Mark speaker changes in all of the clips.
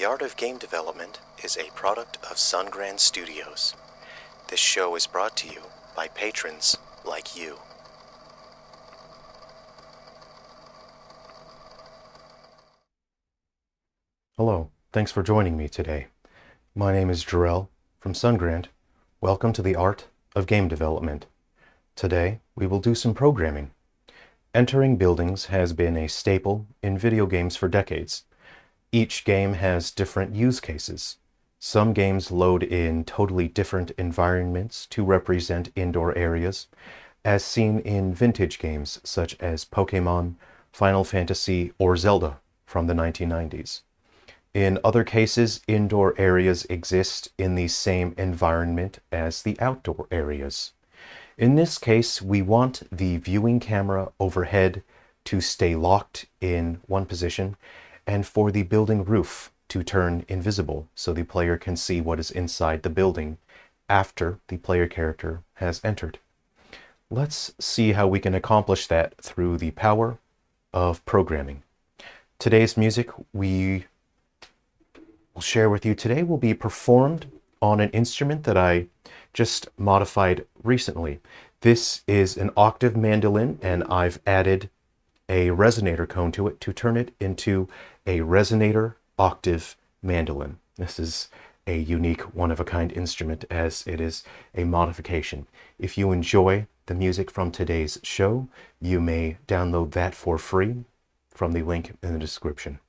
Speaker 1: The Art of Game Development is a product of Sungrand Studios. This show is brought to you by patrons like you.
Speaker 2: Hello, thanks for joining me today. My name is Jerrel from Sungrand. Welcome to the Art of Game Development. Today, we will do some programming. Entering buildings has been a staple in video games for decades. Each game has different use cases. Some games load in totally different environments to represent indoor areas, as seen in vintage games such as Pokemon, Final Fantasy, or Zelda from the 1990s. In other cases, indoor areas exist in the same environment as the outdoor areas. In this case, we want the viewing camera overhead to stay locked in one position and for the building roof to turn invisible so the player can see what is inside the building after the player character has entered. Let's see how we can accomplish that through the power of programming. Today's music we will share with you today will be performed on an instrument that I just modified recently. This is an octave mandolin, and I've added a resonator cone to it to turn it into a resonator octave mandolin. This is a unique one-of-a-kind instrument as it is a modification. If you enjoy the music from today's show, you may download that for free from the link in the description.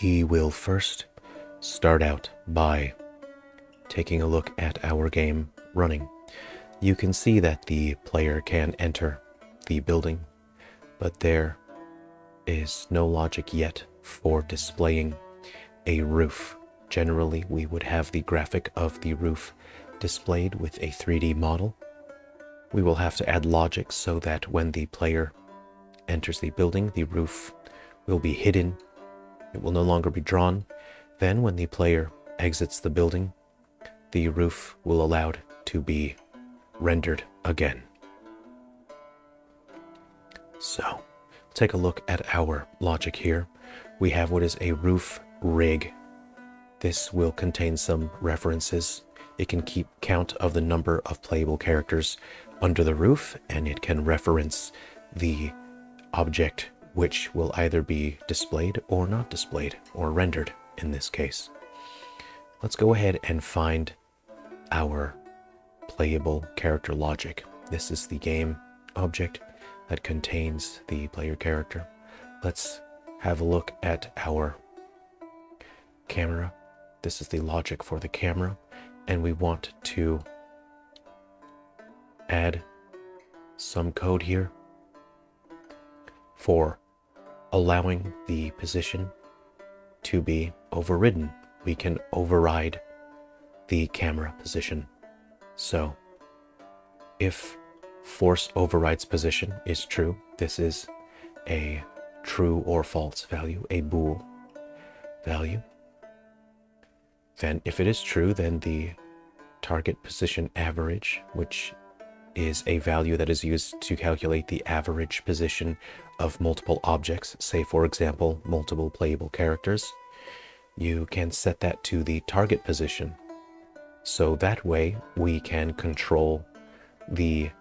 Speaker 2: We will first start out by taking a look at our game running. You can see that the player can enter the building, but there is no logic yet for displaying a roof. Generally, we would have the graphic of the roof displayed with a 3D model. We will have to add logic so that when the player enters the building, the roof will be hidden. It will no longer be drawn. Then when the player exits the building, the roof will allow it to be rendered again. So, take a look at our logic here. We have what is a roof rig. This will contain some references. It can keep count of the number of playable characters under the roof, and it can reference the object which will either be displayed or not displayed, or rendered in this case. Let's go ahead and find our playable character logic. This is the game object that contains the player character. Let's have a look at our camera. This is the logic for the camera, and we want to add some code here for allowing the position to be overridden. We can override the camera position. So if force overrides position is true, this is a true or false value, a bool value. Then if it is true, then the target position average, which is a value that is used to calculate the average position of multiple objects, say for example multiple playable characters, you can set that to the target position. So that way we can control the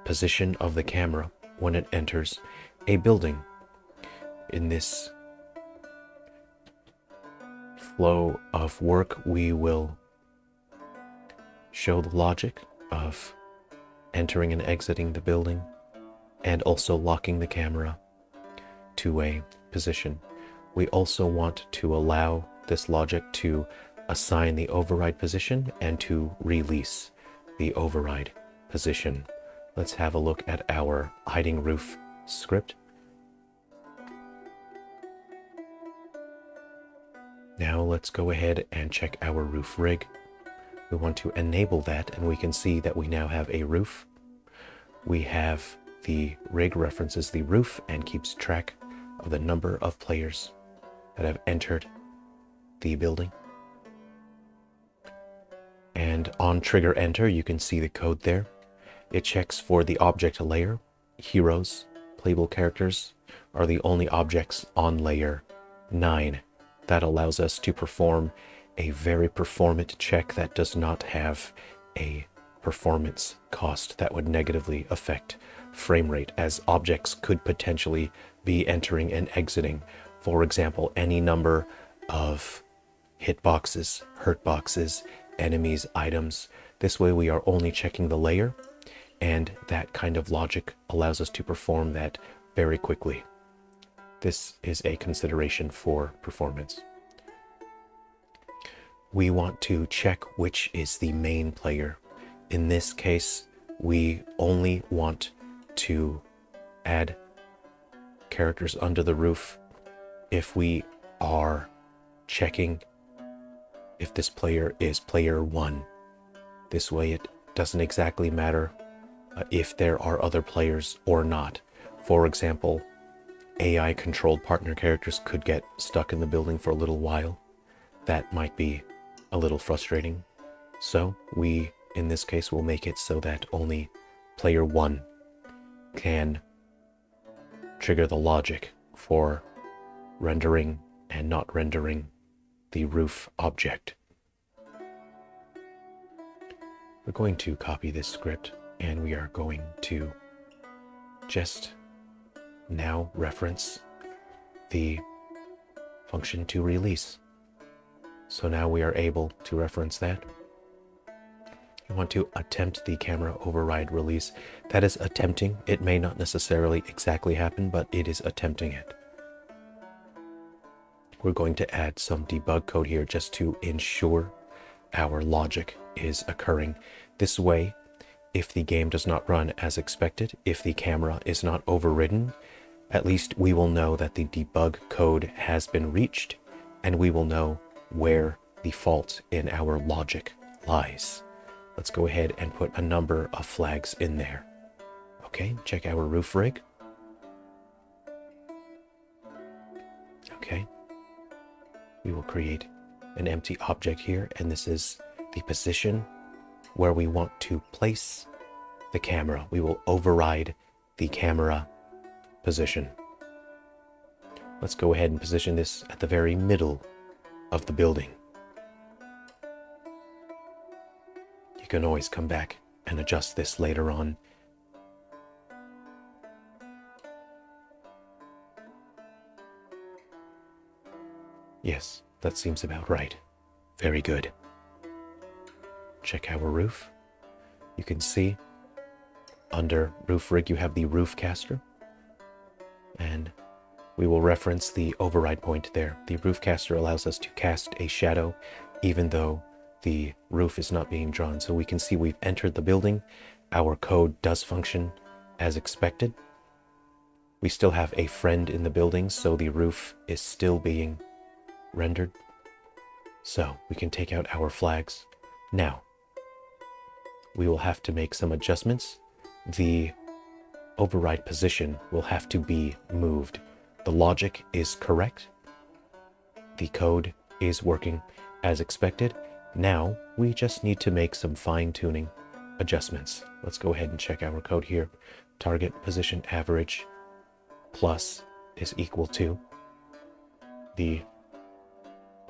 Speaker 2: position of the camera when it enters a building. In this flow of work, we will show the logic of entering and exiting the building, and also locking the camera to a position. We also want to allow this logic to assign the override position and to release the override position. Let's have a look at our hiding roof script. Now let's go ahead and check our roof rig. We want to enable that, and we can see that we now have a roof. We have the rig references the roof and keeps track of the number of players that have entered the building. And on trigger enter, you can see the code there. It checks for the object layer. Heroes, playable characters, are the only objects on layer 9. That allows us to perform a very performant check that does not have a performance cost that would negatively affect frame rate, as objects could potentially be entering and exiting. For example, any number of hitboxes, hurtboxes, enemies, items. This way we are only checking the layer, and that kind of logic allows us to perform that very quickly. This is a consideration for performance. We want to check which is the main player. In this case, we only want to add characters under the roof if we are checking if this player is player 1. This way it doesn't exactly matter if there are other players or not. For example, AI controlled partner characters could get stuck in the building for a little while. That might be a little frustrating. So we, in this case, will make it so that only player 1 can trigger the logic for rendering and not rendering the roof object. We're going to copy this script, and we are going to just now reference the function to release. So now we are able to reference that. You want to attempt the camera override release. That is attempting. It may not necessarily exactly happen, but it is attempting it. We're going to add some debug code here just to ensure our logic is occurring. This way, if the game does not run as expected, if the camera is not overridden, at least we will know that the debug code has been reached, and we will know where the fault in our logic lies. Let's go ahead and put a number of flags in there. Okay, check our roof rig. Okay. We will create an empty object here, and this is the position where we want to place the camera. We will override the camera position. Let's go ahead and position this at the very middle of the building. You can always come back and adjust this later on. Yes, that seems about right. Very good. Check our roof. You can see under roof rig you have the roof caster, and we will reference the override point there. The roof caster allows us to cast a shadow even though the roof is not being drawn. So we can see we've entered the building. Our code does function as expected. We still have a friend in the building, so the roof is still being rendered. So we can take out our flags. Now, we will have to make some adjustments. The override position will have to be moved. The logic is correct. The code is working as expected. Now, we just need to make some fine-tuning adjustments. Let's go ahead and check our code here. Target position average plus is equal to the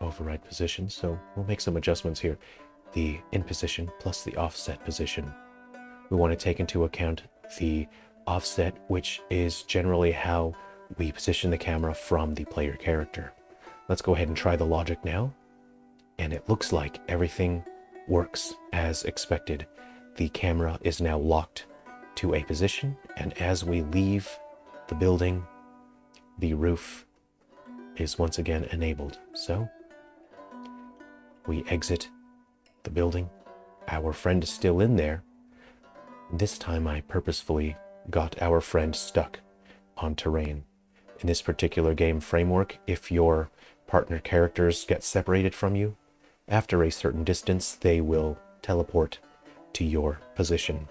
Speaker 2: override position. So we'll make some adjustments here. The in position plus the offset position. We want to take into account the offset, which is generally how we position the camera from the player character. Let's go ahead and try the logic now. And it looks like everything works as expected. The camera is now locked to a position, and as we leave the building, the roof is once again enabled. So we exit the building. Our friend is still in there. This time I purposefully got our friend stuck on terrain. In this particular game framework, if your partner characters get separated from you, after a certain distance, they will teleport to your position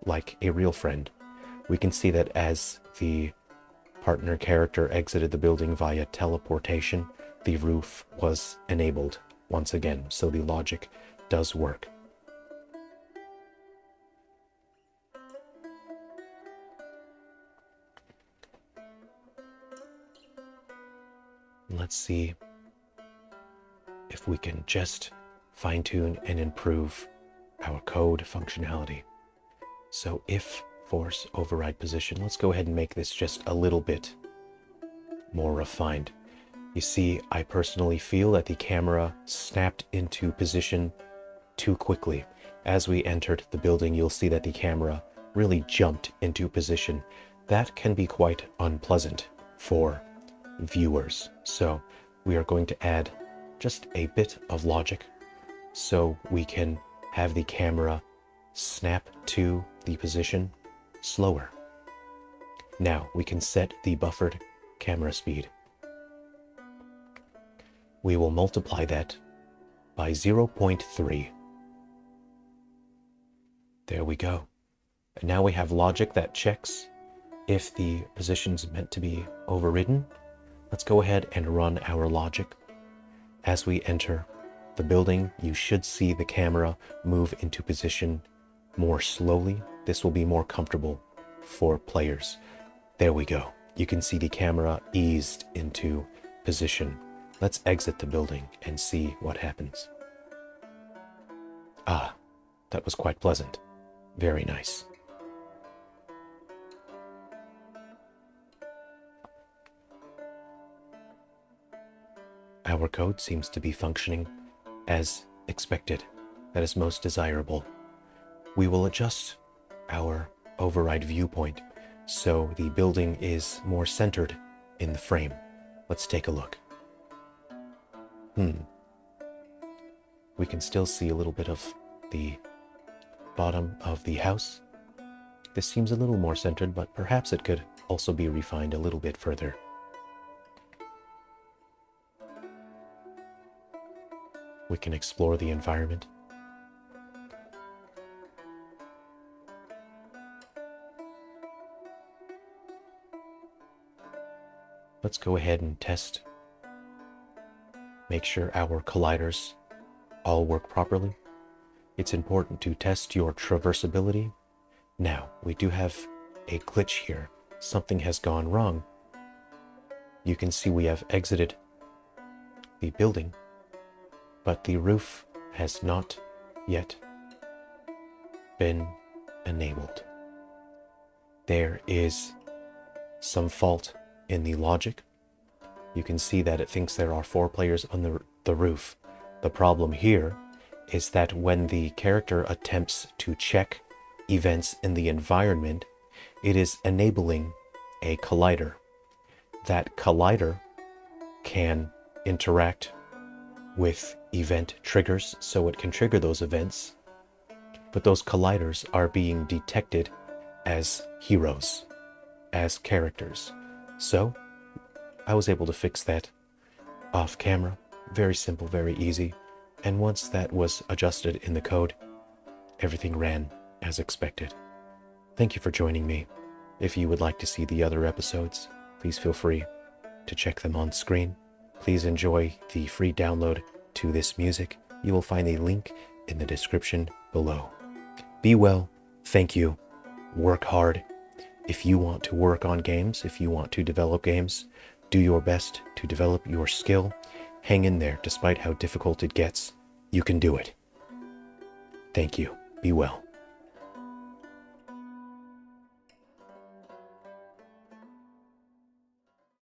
Speaker 2: like a real friend. We can see that as the partner character exited the building via teleportation, the roof was enabled once again, so the logic does work. And let's see if we can just fine-tune and improve our code functionality. So if force override position, let's go ahead and make this just a little bit more refined. You see, I personally feel that the camera snapped into position too quickly. As we entered the building, you'll see that the camera really jumped into position. That can be quite unpleasant for viewers. So we are going to add just a bit of logic so we can have the camera snap to the position slower. Now we can set the buffered camera speed. We will multiply that by 0.3. There we go. And now we have logic that checks if the position's meant to be overridden. Let's go ahead and run our logic. As we enter the building, you should see the camera move into position more slowly. This will be more comfortable for players. There we go. You can see the camera eased into position. Let's exit the building and see what happens. Ah, that was quite pleasant. Very nice. Our code seems to be functioning as expected. That is most desirable. We will adjust our override viewpoint so the building is more centered in the frame. Let's take a look. We can still see a little bit of the bottom of the house. This seems a little more centered, but perhaps it could also be refined a little bit further. We can explore the environment. Let's go ahead and test. Make sure our colliders all work properly. It's important to test your traversability. Now, we do have a glitch here. Something has gone wrong. You can see we have exited the building, but the roof has not yet been enabled. There is some fault in the logic. You can see that it thinks there are 4 players on the roof. The problem here is that when the character attempts to check events in the environment, it is enabling a collider. That collider can interact with event triggers, so it can trigger those events, but those colliders are being detected as heroes, as characters. So I was able to fix that off camera. Very simple, very easy. And once that was adjusted in the code, everything ran as expected. Thank you for joining me. If you would like to see the other episodes, please feel free to check them on screen. Please enjoy the free download to this music. You will find a link in the description below. Be well. Thank you. Work hard. If you want to work on games, if you want to develop games, do your best to develop your skill. Hang in there despite how difficult it gets. You can do it. Thank you. Be well.